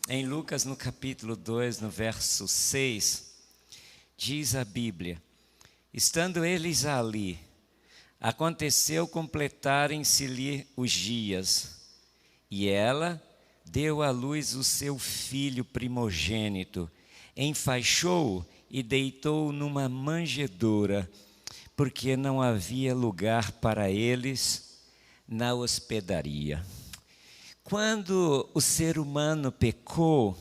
Em Lucas, no capítulo 2, no verso 6, diz a Bíblia: estando eles ali, aconteceu completarem-se-lhe os dias, e ela deu à luz o seu filho primogênito, enfaixou-o e deitou-o numa manjedoura, porque não havia lugar para eles na hospedaria. Quando o ser humano pecou,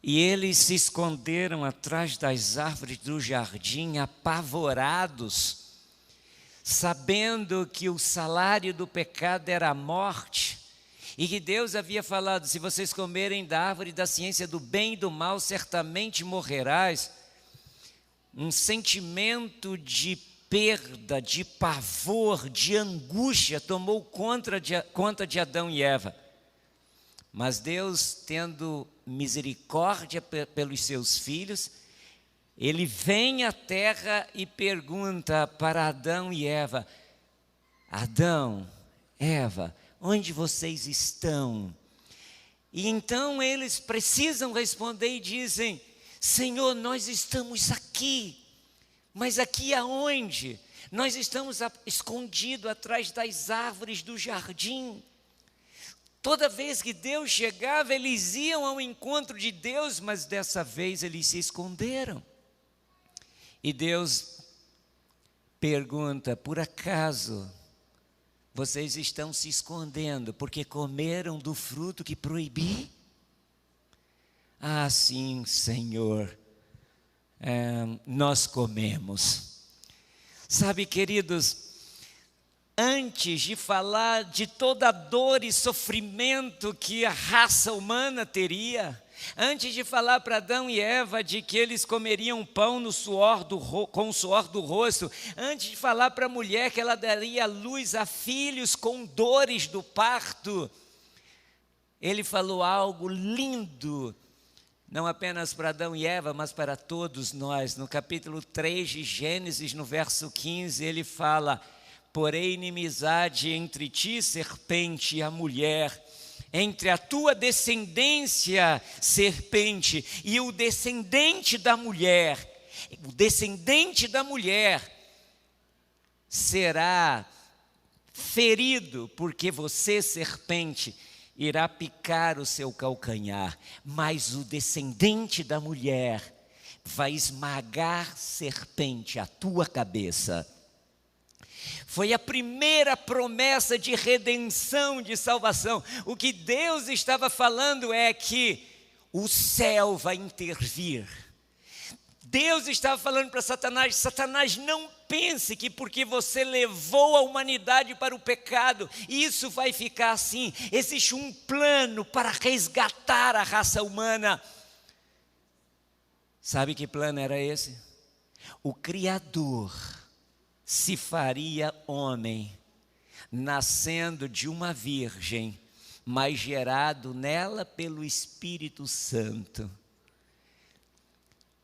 e eles se esconderam atrás das árvores do jardim, apavorados, sabendo que o salário do pecado era a morte, e que Deus havia falado: se vocês comerem da árvore da ciência do bem e do mal, certamente morrerás. Um sentimento de perda, de pavor, de angústia tomou conta de Adão e Eva. Mas Deus, tendo misericórdia pelos seus filhos, Ele vem à terra e pergunta para Adão e Eva: Adão, Eva, onde vocês estão? E então eles precisam responder e dizem: Senhor, nós estamos aqui. Mas aqui aonde? Nós estamos escondidos atrás das árvores do jardim. Toda vez que Deus chegava, eles iam ao encontro de Deus, mas dessa vez eles se esconderam. E Deus pergunta: por acaso vocês estão se escondendo porque comeram do fruto que proibi? Ah, sim, Senhor, nós comemos. Sabe, queridos, antes de falar de toda a dor e sofrimento que a raça humana teria, antes de falar para Adão e Eva de que eles comeriam pão com o suor do rosto, antes de falar para a mulher que ela daria luz a filhos com dores do parto, Ele falou algo lindo, não apenas para Adão e Eva, mas para todos nós. No capítulo 3 de Gênesis, no verso 15, Ele fala: porém inimizade entre ti, serpente, e a mulher, entre a tua descendência, serpente, e o descendente da mulher será ferido, porque você, serpente, irá picar o seu calcanhar, mas o descendente da mulher vai esmagar, serpente, a tua cabeça. Foi a primeira promessa de redenção, de salvação. O que Deus estava falando é que o céu vai intervir. Deus estava falando para Satanás: Satanás, não pense que porque você levou a humanidade para o pecado, isso vai ficar assim. Existe um plano para resgatar a raça humana. Sabe que plano era esse? O Criador se faria homem, nascendo de uma virgem, mas gerado nela pelo Espírito Santo.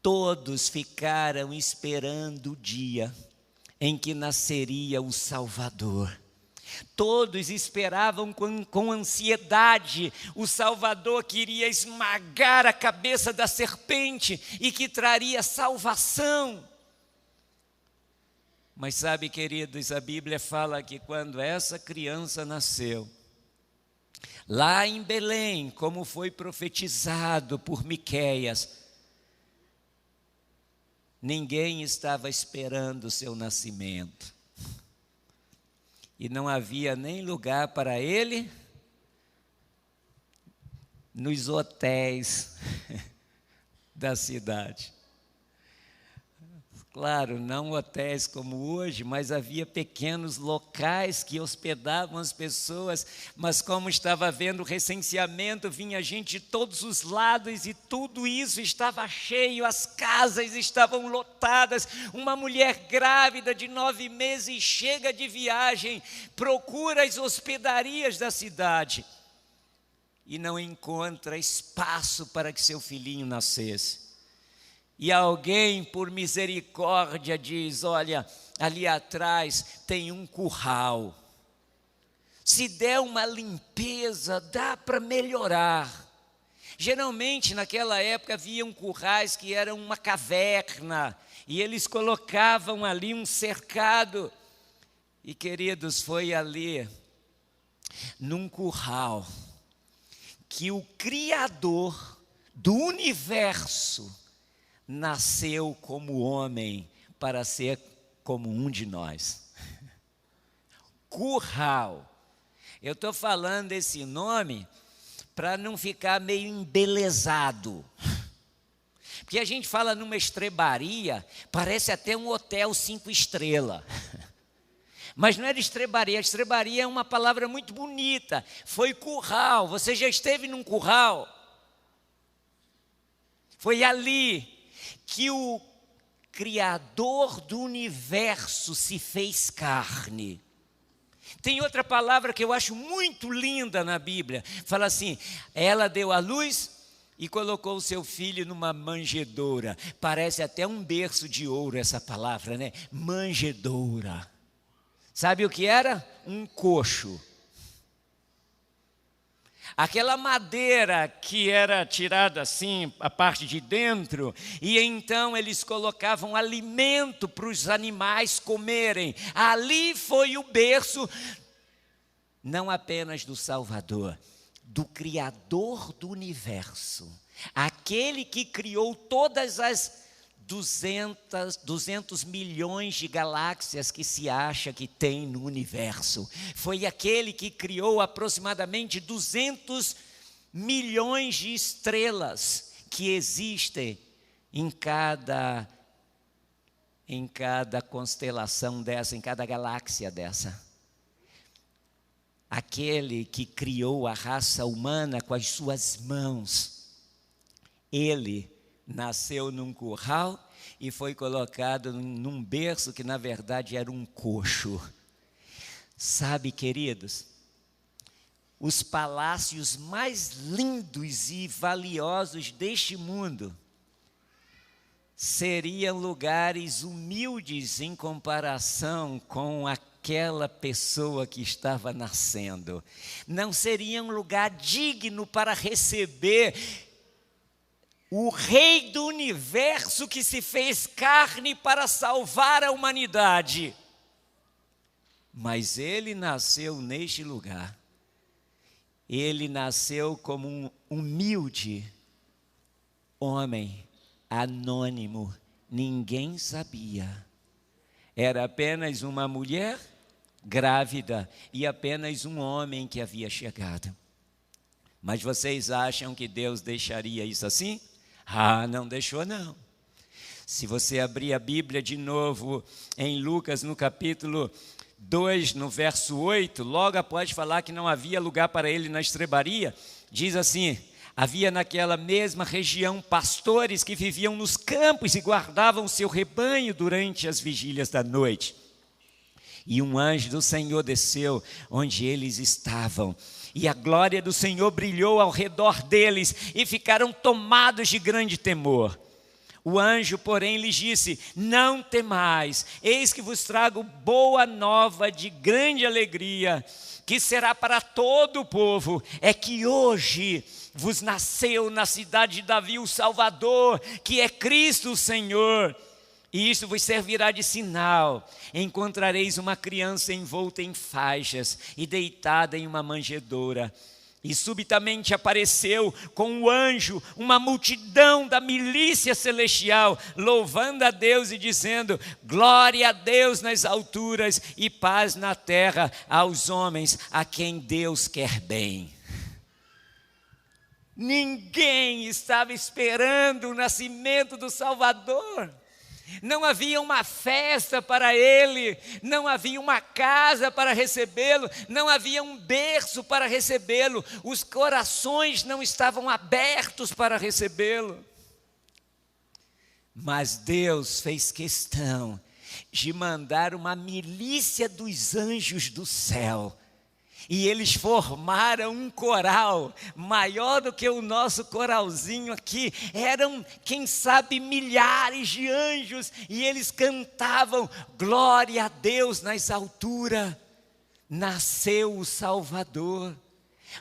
Todos ficaram esperando o dia em que nasceria o Salvador. Todos esperavam com ansiedade o Salvador que iria esmagar a cabeça da serpente e que traria salvação. Mas sabe, queridos, a Bíblia fala que quando essa criança nasceu, lá em Belém, como foi profetizado por Miqueias, ninguém estava esperando o seu nascimento. E não havia nem lugar para ele nos hotéis da cidade. Claro, não hotéis como hoje, mas havia pequenos locais que hospedavam as pessoas. Mas como estava havendo recenseamento, vinha gente de todos os lados e tudo isso estava cheio, as casas estavam lotadas. Uma mulher grávida de 9 meses chega de viagem, procura as hospedarias da cidade e não encontra espaço para que seu filhinho nascesse. E alguém, por misericórdia, diz: olha, ali atrás tem um curral. Se der uma limpeza, dá para melhorar. Geralmente, naquela época, haviam currais que eram uma caverna, e eles colocavam ali um cercado. E, queridos, foi ali, num curral, que o Criador do universo nasceu como homem para ser como um de nós. Curral. Eu estou falando esse nome para não ficar meio embelezado. Porque a gente fala numa estrebaria, parece até um hotel 5 estrelas. Mas não era estrebaria, estrebaria é uma palavra muito bonita. Foi curral, você já esteve num curral? Foi ali que o Criador do universo se fez carne. Tem outra palavra que eu acho muito linda na Bíblia. Fala assim, ela deu à luz e colocou o seu filho numa manjedoura. Parece até um berço de ouro essa palavra, né? Manjedoura. Sabe o que era? Um coxo. Aquela madeira que era tirada assim, a parte de dentro, e então eles colocavam alimento para os animais comerem. Ali foi o berço, não apenas do Salvador, do Criador do universo. Aquele que criou todas as 200 milhões de galáxias que se acha que tem no universo. Foi aquele que criou aproximadamente 200 milhões de estrelas que existem em cada constelação dessa, em cada galáxia dessa. Aquele que criou a raça humana com as suas mãos, ele nasceu num curral e foi colocado num berço que na verdade era um coxo. Sabe, queridos, os palácios mais lindos e valiosos deste mundo seriam lugares humildes em comparação com aquela pessoa que estava nascendo. Não seria um lugar digno para receber o Rei do universo que se fez carne para salvar a humanidade. Mas ele nasceu neste lugar. Ele nasceu como um humilde homem, anônimo. Ninguém sabia. Era apenas uma mulher grávida e apenas um homem que havia chegado. Mas vocês acham que Deus deixaria isso assim? Ah, não deixou não. Se você abrir a Bíblia de novo em Lucas, no capítulo 2, no verso 8, logo após falar que não havia lugar para ele na estrebaria, diz assim, havia naquela mesma região pastores que viviam nos campos e guardavam seu rebanho durante as vigílias da noite. E um anjo do Senhor desceu onde eles estavam. E a glória do Senhor brilhou ao redor deles e ficaram tomados de grande temor. O anjo, porém, lhes disse, não temais, eis que vos trago boa nova de grande alegria, que será para todo o povo, é que hoje vos nasceu na cidade de Davi o Salvador, que é Cristo o Senhor. E isto vos servirá de sinal, encontrareis uma criança envolta em faixas e deitada em uma manjedoura. E subitamente apareceu com o anjo uma multidão da milícia celestial, louvando a Deus e dizendo, glória a Deus nas alturas e paz na terra aos homens a quem Deus quer bem. Ninguém estava esperando o nascimento do Salvador. Não havia uma festa para ele, não havia uma casa para recebê-lo, não havia um berço para recebê-lo, os corações não estavam abertos para recebê-lo. Mas Deus fez questão de mandar uma milícia dos anjos do céu. E eles formaram um coral maior do que o nosso coralzinho aqui. Eram, quem sabe, milhares de anjos. E eles cantavam, glória a Deus nas alturas. Nasceu o Salvador.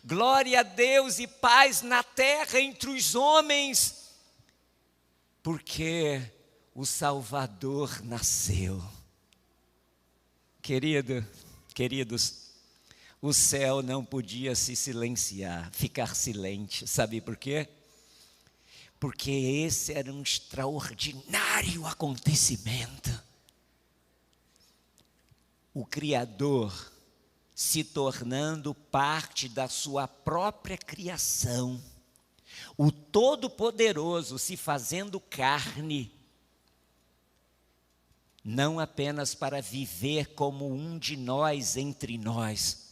Glória a Deus e paz na terra entre os homens, porque o Salvador nasceu. Queridos, o céu não podia se silenciar, ficar silente. Sabe por quê? Porque esse era um extraordinário acontecimento. O Criador se tornando parte da sua própria criação. O Todo-Poderoso se fazendo carne, não apenas para viver como um de nós entre nós,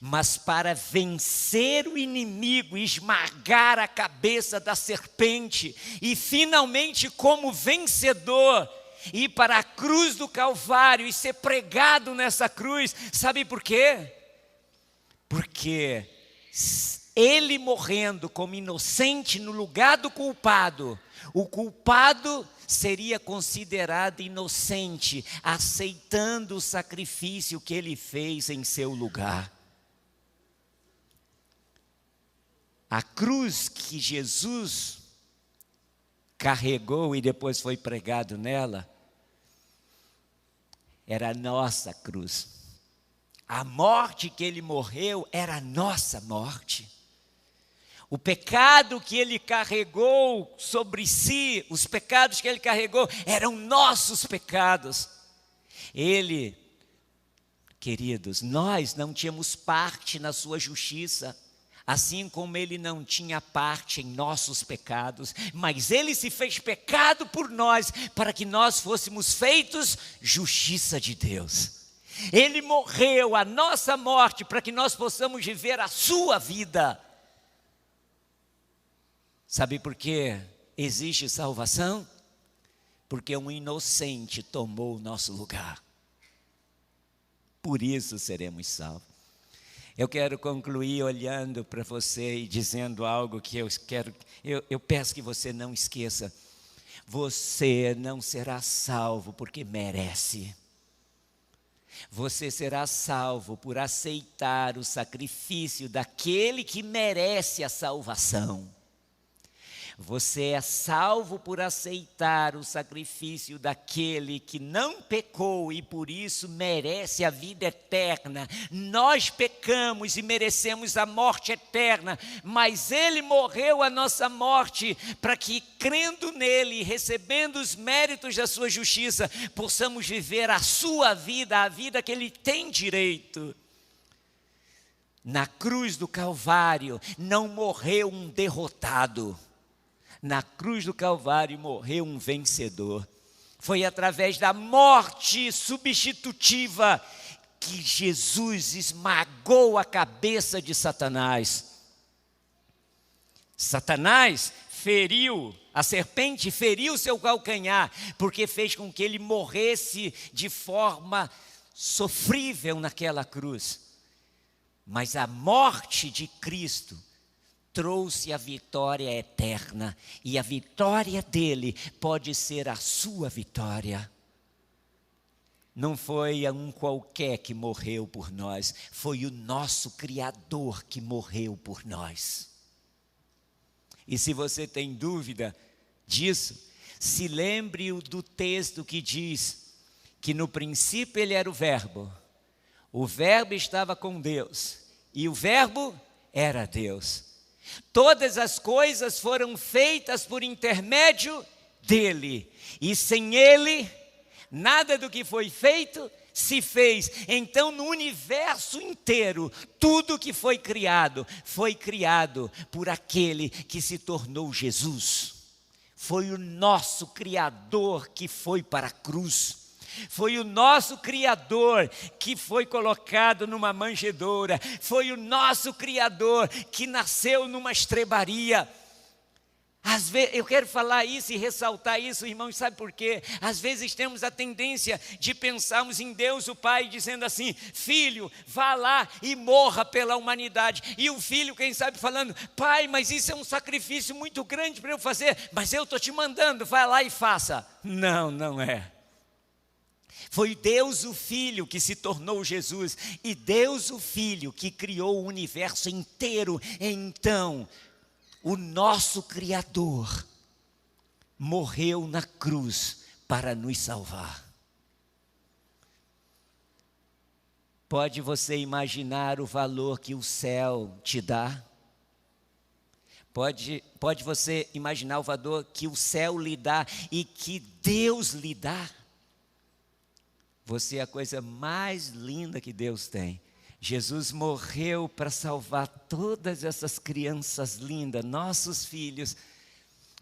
mas para vencer o inimigo, esmagar a cabeça da serpente e finalmente como vencedor ir para a cruz do Calvário e ser pregado nessa cruz. Sabe por quê? Porque ele morrendo como inocente no lugar do culpado, o culpado seria considerado inocente, aceitando o sacrifício que ele fez em seu lugar. A cruz que Jesus carregou e depois foi pregado nela, era a nossa cruz. A morte que ele morreu era a nossa morte. O pecado que ele carregou sobre si, os pecados que ele carregou, eram nossos pecados. Ele, queridos, nós não tínhamos parte na sua justiça, assim como ele não tinha parte em nossos pecados, mas ele se fez pecado por nós, para que nós fôssemos feitos justiça de Deus. Ele morreu a nossa morte, para que nós possamos viver a sua vida. Sabe por que existe salvação? Porque um inocente tomou o nosso lugar. Por isso seremos salvos. Eu quero concluir olhando para você e dizendo algo que eu peço que você não esqueça. Você não será salvo porque merece. Você será salvo por aceitar o sacrifício daquele que merece a salvação. Você é salvo por aceitar o sacrifício daquele que não pecou e por isso merece a vida eterna. Nós pecamos e merecemos a morte eterna, mas ele morreu a nossa morte para que, crendo nele e recebendo os méritos da sua justiça, possamos viver a sua vida, a vida que ele tem direito. Na cruz do Calvário não morreu um derrotado. Na cruz do Calvário morreu um vencedor. Foi através da morte substitutiva que Jesus esmagou a cabeça de Satanás. Satanás feriu, a serpente feriu seu calcanhar, porque fez com que ele morresse de forma sofrível naquela cruz. Mas a morte de Cristo trouxe a vitória eterna, e a vitória dele pode ser a sua vitória. Não foi um qualquer que morreu por nós, foi o nosso Criador que morreu por nós. E se você tem dúvida disso, se lembre do texto que diz que no princípio ele era o Verbo estava com Deus, e o Verbo era Deus. Todas as coisas foram feitas por intermédio dele, e sem ele, nada do que foi feito se fez. Então, no universo inteiro, tudo que foi criado por aquele que se tornou Jesus. Foi o nosso Criador que foi para a cruz. Foi o nosso Criador que foi colocado numa manjedoura. Foi o nosso Criador que nasceu numa estrebaria. Às vezes, eu quero falar isso e ressaltar isso, irmãos, sabe por quê? Às vezes temos a tendência de pensarmos em Deus o Pai dizendo assim: filho, vá lá e morra pela humanidade. E o filho, quem sabe, falando: pai, mas isso é um sacrifício muito grande para eu fazer, mas eu estou te mandando, vai lá e faça. Não, não é. Foi Deus o Filho que se tornou Jesus, e Deus o Filho que criou o universo inteiro. Então, o nosso Criador morreu na cruz para nos salvar. Pode você imaginar o valor que o céu te dá? Pode você imaginar o valor que o céu lhe dá e que Deus lhe dá? Você é a coisa mais linda que Deus tem. Jesus morreu para salvar todas essas crianças lindas, nossos filhos.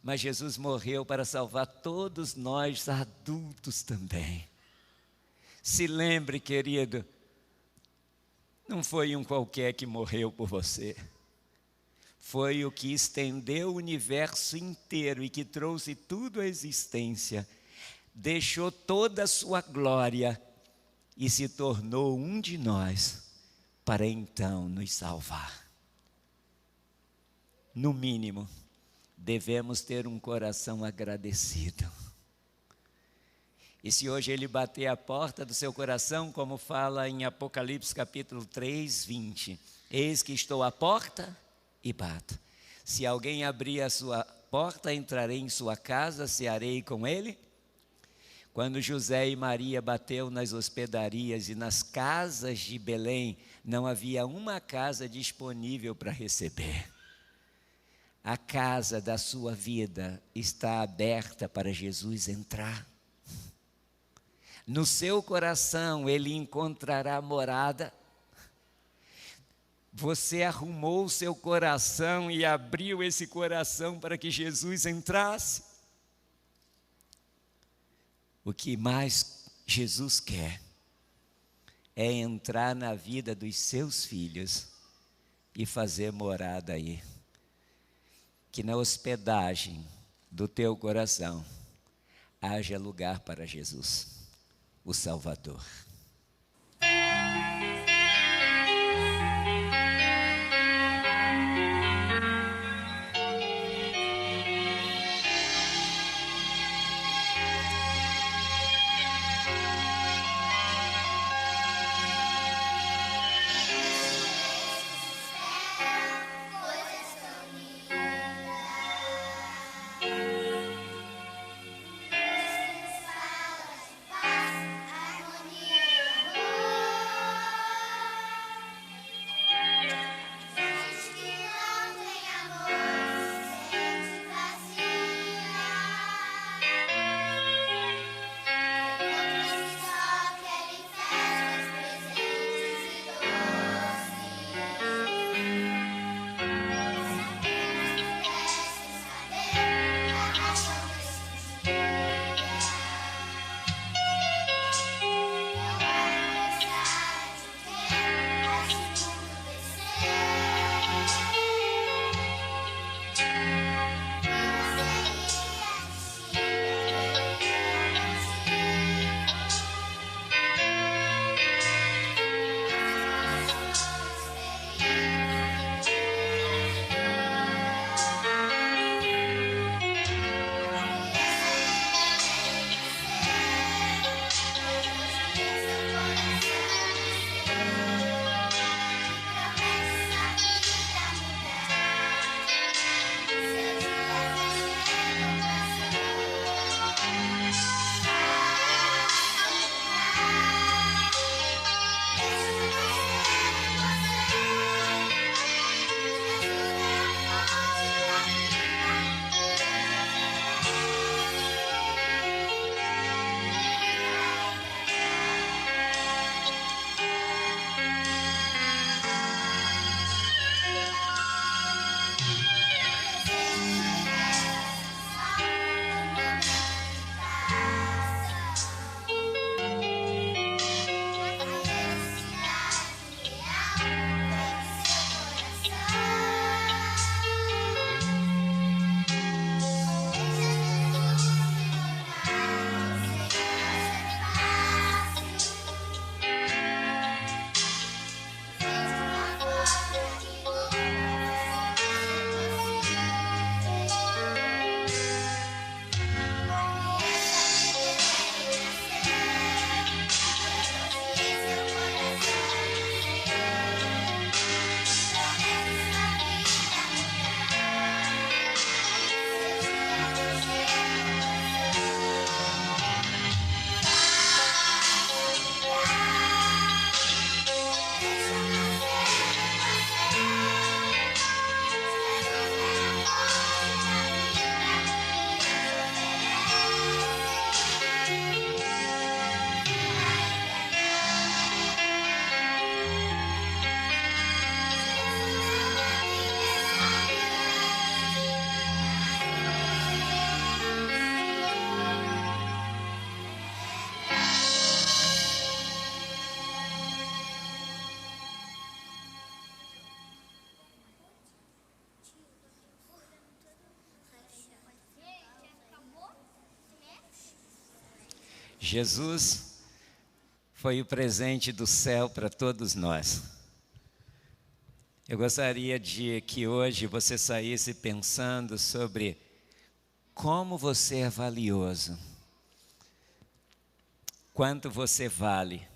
Mas Jesus morreu para salvar todos nós adultos também. Se lembre, querido, não foi um qualquer que morreu por você. Foi o que estendeu o universo inteiro e que trouxe tudo à existência. Deixou toda a sua glória e se tornou um de nós para então nos salvar. No mínimo, devemos ter um coração agradecido. E se hoje Ele bater a porta do seu coração, como fala em Apocalipse capítulo 3, 20, eis que estou à porta e bato. Se alguém abrir a sua porta, entrarei em sua casa, cearei com ele. Quando José e Maria bateu nas hospedarias e nas casas de Belém, não havia uma casa disponível para receber. A casa da sua vida está aberta para Jesus entrar. No seu coração Ele encontrará morada. Você arrumou o seu coração e abriu esse coração para que Jesus entrasse. O que mais Jesus quer é entrar na vida dos seus filhos e fazer morada aí. Que na hospedagem do teu coração haja lugar para Jesus, o Salvador. Jesus foi o presente do céu para todos nós. Eu gostaria de que hoje você saísse pensando sobre como você é valioso, quanto você vale.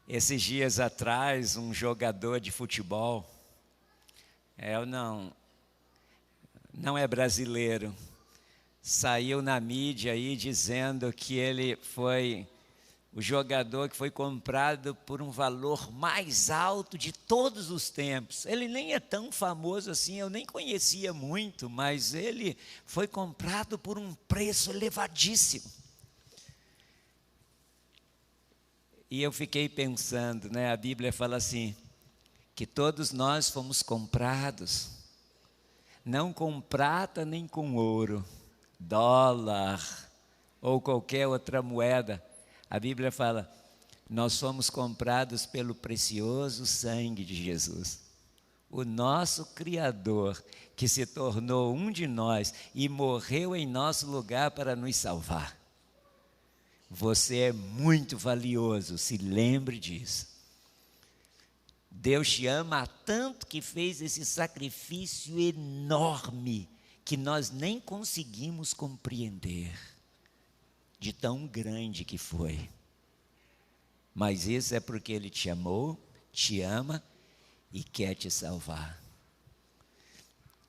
Esses dias atrás, um jogador de futebol, não é brasileiro, saiu na mídia aí dizendo que ele foi o jogador que foi comprado por um valor mais alto de todos os tempos. Ele nem é tão famoso assim, eu nem conhecia muito, mas ele foi comprado por um preço elevadíssimo. E eu fiquei pensando, a Bíblia fala assim, que todos nós fomos comprados, não com prata nem com ouro, dólar ou qualquer outra moeda. A Bíblia fala, nós fomos comprados pelo precioso sangue de Jesus. O nosso Criador, que se tornou um de nós e morreu em nosso lugar para nos salvar. Você é muito valioso, se lembre disso. Deus te ama tanto que fez esse sacrifício enorme que nós nem conseguimos compreender, de tão grande que foi. Mas isso é porque Ele te amou, te ama e quer te salvar.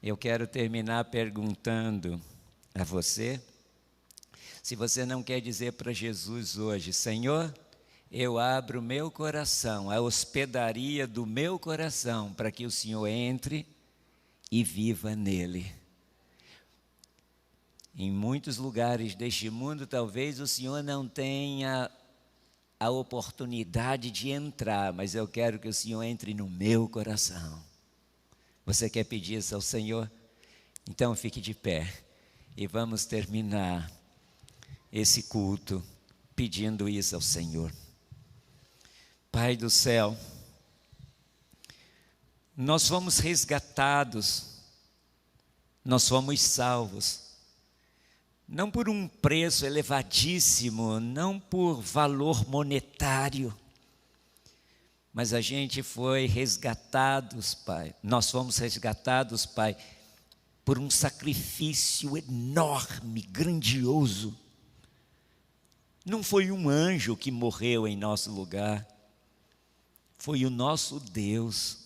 Eu quero terminar perguntando a você, se você não quer dizer para Jesus hoje, Senhor, eu abro o meu coração, a hospedaria do meu coração, para que o Senhor entre e viva nele. Em muitos lugares deste mundo, talvez o Senhor não tenha a oportunidade de entrar, mas eu quero que o Senhor entre no meu coração. Você quer pedir isso ao Senhor? Então fique de pé e vamos terminar esse culto pedindo isso ao Senhor. Pai do céu, nós fomos resgatados, nós fomos salvos, não por um preço elevadíssimo, não por valor monetário, mas a gente foi resgatados, Pai, nós fomos resgatados, Pai, por um sacrifício enorme, grandioso. Não foi um anjo que morreu em nosso lugar, foi o nosso Deus,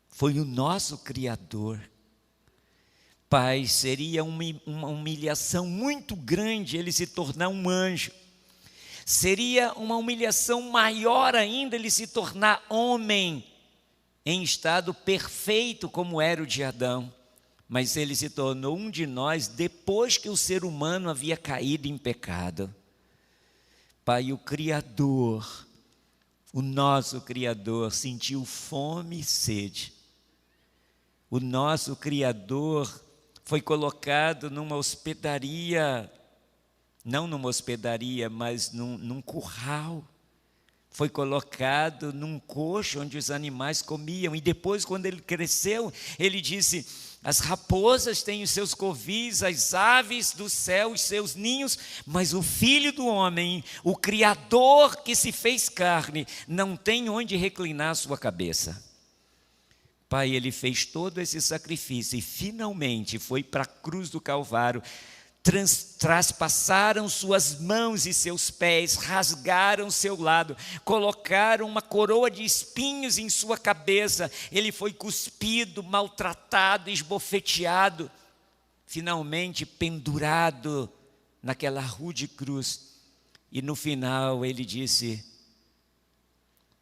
foi o nosso Criador. Pai, seria uma humilhação muito grande Ele se tornar um anjo. Seria uma humilhação maior ainda Ele se tornar homem, em estado perfeito como era o de Adão. Mas Ele se tornou um de nós depois que o ser humano havia caído em pecado. Pai, o Criador, o nosso Criador, sentiu fome e sede. O nosso Criador foi colocado numa hospedaria, não numa hospedaria, mas num curral. Foi colocado num coxo onde os animais comiam. E depois, quando ele cresceu, ele disse, as raposas têm os seus covis, as aves do céu os seus ninhos, mas o Filho do Homem, o Criador que se fez carne, não tem onde reclinar a sua cabeça. Pai, Ele fez todo esse sacrifício e finalmente foi para a cruz do Calvário. Traspassaram suas mãos e seus pés, rasgaram seu lado, colocaram uma coroa de espinhos em sua cabeça. Ele foi cuspido, maltratado, esbofeteado, finalmente pendurado naquela rude cruz. E no final ele disse,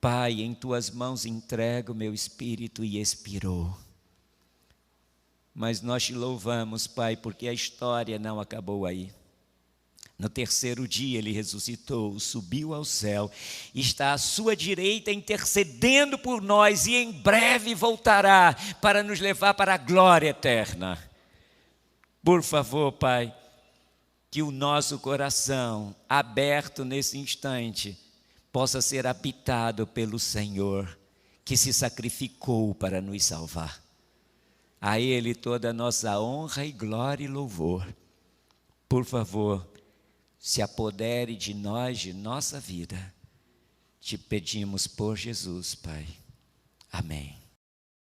Pai, em tuas mãos entrego o meu espírito, e expirou. Mas nós te louvamos, Pai, porque a história não acabou aí. No terceiro dia ele ressuscitou, subiu ao céu, está à sua direita intercedendo por nós e em breve voltará para nos levar para a glória eterna. Por favor, Pai, que o nosso coração, aberto nesse instante, possa ser habitado pelo Senhor, que se sacrificou para nos salvar. A Ele toda a nossa honra e glória e louvor. Por favor, se apodere de nós, de nossa vida. Te pedimos por Jesus, Pai. Amém.